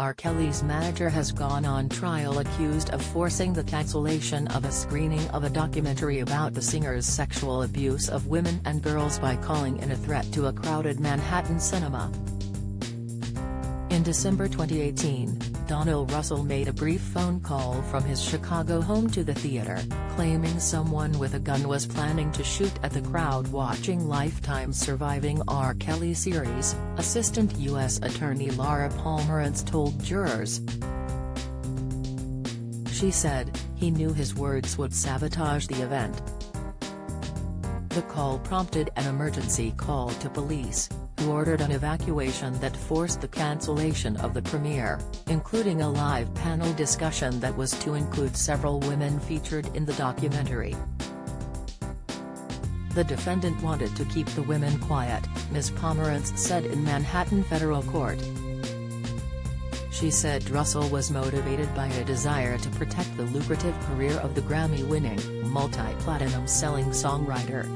R. Kelly's manager has gone on trial accused of forcing the cancellation of a screening of a documentary about the singer's sexual abuse of women and girls by calling in a threat to a crowded Manhattan cinema. In December 2018, Donnell Russell made a brief phone call from his Chicago home to the theater, claiming someone with a gun was planning to shoot at the crowd watching Lifetime's Surviving R. Kelly series, Assistant U.S. Attorney Laura Pomerantz told jurors. She said, "He knew his words would sabotage the event." The call prompted an emergency call to police, who ordered an evacuation that forced the cancellation of the premiere, including a live panel discussion that was to include several women featured in the documentary. The defendant wanted to keep the women quiet, Ms. Pomerantz said in Manhattan federal court. She said Russell was motivated by a desire to protect the lucrative career of the Grammy-winning, multi-platinum selling songwriter.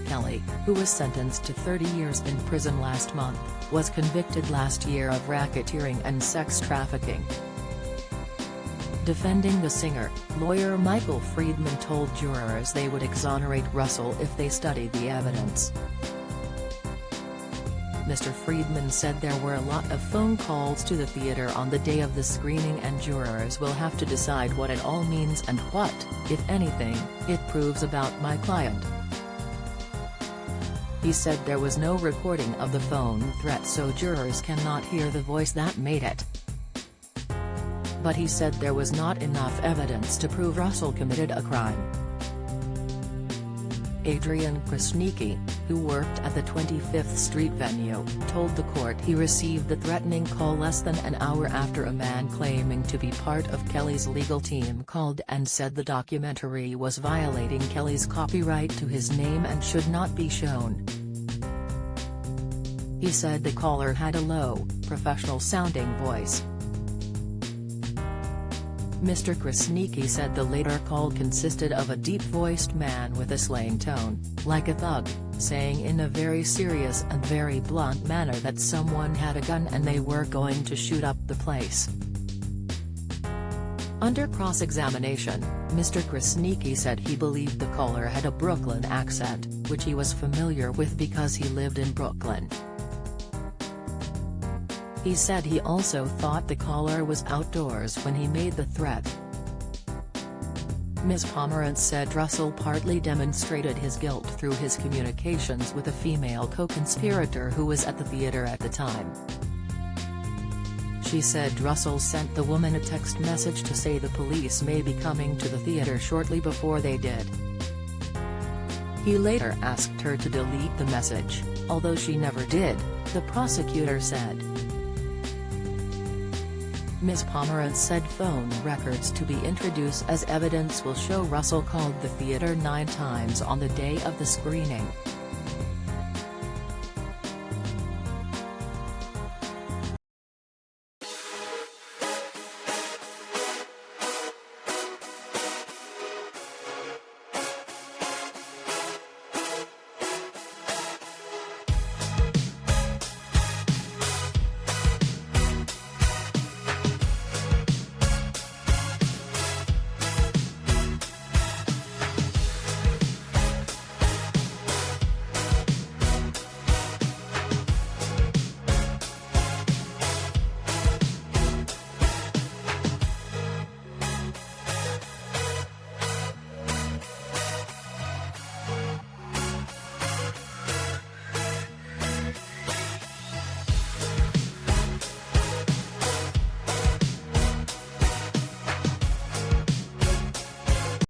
Kelly, who was sentenced to 30 years in prison last month, was convicted last year of racketeering and sex trafficking. Defending the singer, lawyer Michael Friedman told jurors they would exonerate Russell if they studied the evidence. Mr. Friedman said there were a lot of phone calls to the theater on the day of the screening and jurors will have to decide what it all means and what, if anything, it proves about my client. He said there was no recording of the phone threat so jurors cannot hear the voice that made it. But he said there was not enough evidence to prove Russell committed a crime. Adrian Krasniqi, who worked at the 25th Street venue, told the court he received the threatening call less than an hour after a man claiming to be part of Kelly's legal team called and said the documentary was violating Kelly's copyright to his name and should not be shown. He said the caller had a low, professional-sounding voice. Mr. Krasniqi said the later call consisted of a deep-voiced man with a slang tone, like a thug, saying in a very serious and very blunt manner that someone had a gun and they were going to shoot up the place. Under cross-examination, Mr. Krasniqi said he believed the caller had a Brooklyn accent, which he was familiar with because he lived in Brooklyn. He said he also thought the caller was outdoors when he made the threat. Ms. Pomerantz said Russell partly demonstrated his guilt through his communications with a female co-conspirator who was at the theater at the time. She said Russell sent the woman a text message to say the police may be coming to the theater shortly before they did. He later asked her to delete the message, although she never did, the prosecutor said. Ms. Pomerantz said phone records to be introduced as evidence will show Russell called the theater 9 times on the day of the screening.